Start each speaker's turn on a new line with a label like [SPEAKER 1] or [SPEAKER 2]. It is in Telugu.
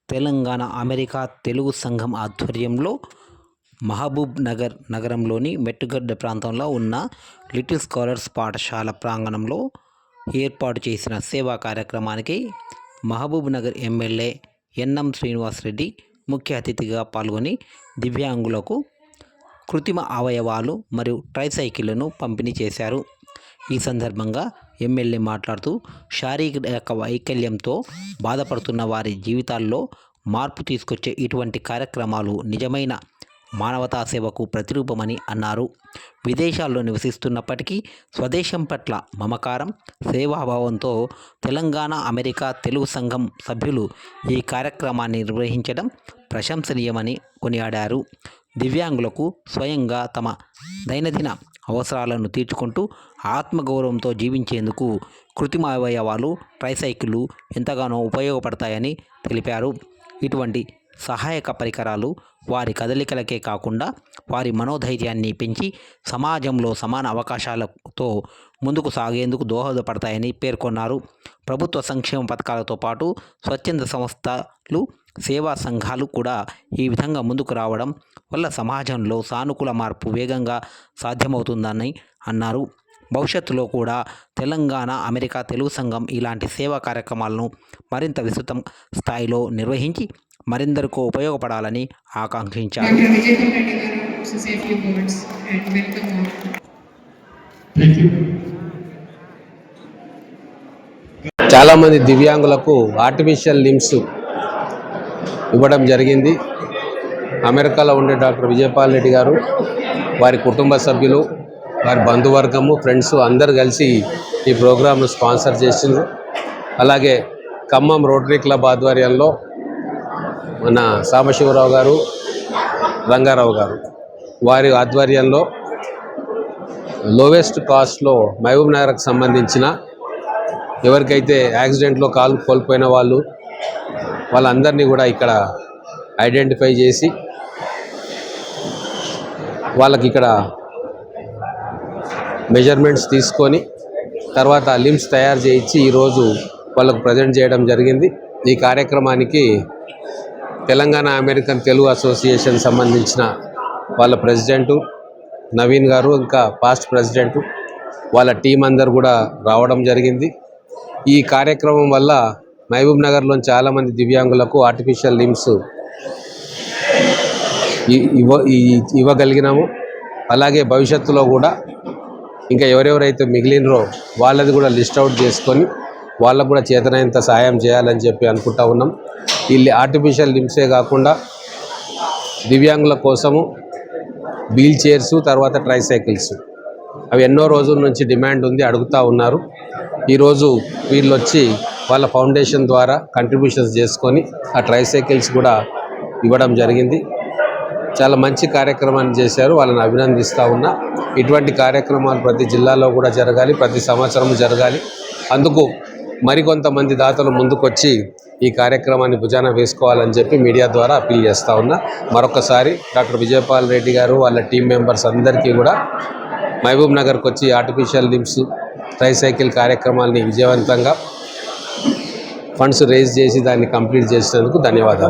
[SPEAKER 1] తెలంగాణ అమెరికా తెలుగు సంఘం ఆధ్వర్యంలో మహబూబ్ నగర్ నగరంలోని మెట్టుగడ్డ ప్రాంతంలో ఉన్న లిటిల్ స్కాలర్స్ పాఠశాల ప్రాంగణంలో ఏర్పాటు చేసిన సేవా కార్యక్రమానికి మహబూబ్ నగర్ ఎమ్మెల్యే ఎన్ఎం శ్రీనివాస్ రెడ్డి ముఖ్య అతిథిగా పాల్గొని దివ్యాంగులకు కృత్రిమ అవయవాలు మరియు ట్రైసైకిళ్లను పంపిణీ చేశారు. ఈ సందర్భంగా ఎమ్మెల్యే మాట్లాడుతూ శారీరక వైకల్యంతో బాధపడుతున్న వారి జీవితాల్లో మార్పు తీసుకొచ్చే ఇటువంటి కార్యక్రమాలు నిజమైన మానవతా సేవకు ప్రతిరూపమని అన్నారు. విదేశాల్లో నివసిస్తున్నప్పటికీ స్వదేశం పట్ల మమకారం, సేవాభావంతో తెలంగాణ అమెరికా తెలుగు సంఘం సభ్యులు ఈ కార్యక్రమాన్ని నిర్వహించడం ప్రశంసనీయమని కొనియాడారు. దివ్యాంగులకు స్వయంగా తమ దైనందిన అవసరాలను తీర్చుకుంటూ ఆత్మగౌరవంతో జీవించేందుకు కృత్రిమ అవయవాలు, ట్రైసైకిళ్లు ఎంతగానో ఉపయోగపడతాయని తెలిపారు. ఇటువంటి సహాయక పరికరాలు వారి కదలికలకే కాకుండా వారి మనోధైర్యాన్ని పెంచి సమాజంలో సమాన అవకాశాలతో ముందుకు సాగేందుకు దోహదపడతాయని పేర్కొన్నారు. ప్రభుత్వ సంక్షేమ పథకాలతో పాటు స్వచ్ఛంద సంస్థలు, సేవా సంఘాలు కూడా ఈ విధంగా ముందుకు రావడం వల్ల సమాజంలో సానుకూల మార్పు వేగంగా సాధ్యమవుతుందని అన్నారు. భవిష్యత్తులో కూడా తెలంగాణ అమెరికా తెలుగు సంఘం ఇలాంటి సేవా కార్యక్రమాలను మరింత విస్తృత స్థాయిలో నిర్వహించి మరిందరికీ ఉపయోగపడాలని ఆకాంక్షించారు.
[SPEAKER 2] చాలామంది దివ్యాంగులకు ఆర్టిఫిషియల్ లింబ్స్ ఇవ్వడం జరిగింది. అమెరికాలో ఉండే డాక్టర్ విజయపాల్ రెడ్డి గారు, వారి కుటుంబ సభ్యులు, వారి బంధువర్గము, ఫ్రెండ్స్ అందరు కలిసి ఈ ప్రోగ్రాంను స్పాన్సర్ చేసిండ్రు. అలాగే ఖమ్మం రోటరీ క్లబ్ ఆధ్వర్యంలో మన సాంబశివరావు గారు, రంగారావు గారు వారి ఆధ్వర్యంలో లోవెస్ట్ కాస్ట్లో మహబూబ్ నగర్కి సంబంధించిన ఎవరికైతే యాక్సిడెంట్లో కాలు కోల్పోయిన వాళ్ళందరినీ కూడా ఇక్కడ ఐడెంటిఫై చేసి వాళ్ళకి ఇక్కడ మెజర్మెంట్స్ తీసుకొని తర్వాత లింబ్స్ తయారు చేయించి ఈరోజు వాళ్ళకు ప్రజెంట్ చేయడం జరిగింది. ఈ కార్యక్రమానికి తెలంగాణ అమెరికన్ తెలుగు అసోసియేషన్ సంబంధించిన వాళ్ళ ప్రెసిడెంటు నవీన్ గారు, ఇంకా పాస్ట్ ప్రెసిడెంటు, వాళ్ళ టీం అందరు కూడా రావడం జరిగింది. ఈ కార్యక్రమం వల్ల మహబూబ్ నగర్లోని చాలామంది దివ్యాంగులకు ఆర్టిఫిషియల్ లింబ్స్ ఇవ్వగలిగినాము. అలాగే భవిష్యత్తులో కూడా ఇంకా ఎవరెవరైతే మిగిలినరో వాళ్ళది కూడా లిస్ట్ అవుట్ చేసుకొని వాళ్ళకు కూడా చేతనైనంత సాయం చేయాలని చెప్పి అనుకుంటా ఉన్నాం. ఈ ఆర్టిఫిషియల్ లింబ్సే కాకుండా దివ్యాంగుల కోసము వీల్ చైర్స్, తర్వాత ట్రైసైకిల్స్ అవి ఎన్నో రోజుల నుంచి డిమాండ్ ఉంది, అడుగుతూ ఉన్నారు. ఈరోజు వీళ్ళు వచ్చి వాళ్ళ ఫౌండేషన్ ద్వారా కంట్రిబ్యూషన్స్ చేసుకొని ఆ ట్రైసైకిల్స్ కూడా ఇవ్వడం జరిగింది. చాలా మంచి కార్యక్రమాన్ని చేశారు, వాళ్ళని అభినందిస్తూ ఉన్నా. ఇటువంటి కార్యక్రమాలు ప్రతి జిల్లాలో కూడా జరగాలి, ప్రతి సంవత్సరం జరగాలి. అందుకు మరికొంతమంది దాతలు ముందుకొచ్చి ఈ కార్యక్రమాన్ని భుజాన వేసుకోవాలని చెప్పి మీడియా ద్వారా అప్పీల్ చేస్తూ ఉన్నా. మరొకసారి డాక్టర్ విజయపాల్ రెడ్డి గారు, వాళ్ళ టీం మెంబర్స్ అందరికీ కూడా మహబూబ్ నగర్కి వచ్చి ఆర్టిఫిషియల్ లింబ్స్, ట్రైసైకిల్ కార్యక్రమాన్ని విజయవంతంగా ఫండ్స్ రేజ్ చేసి దాన్ని కంప్లీట్ చేసినందుకు ధన్యవాదాలు.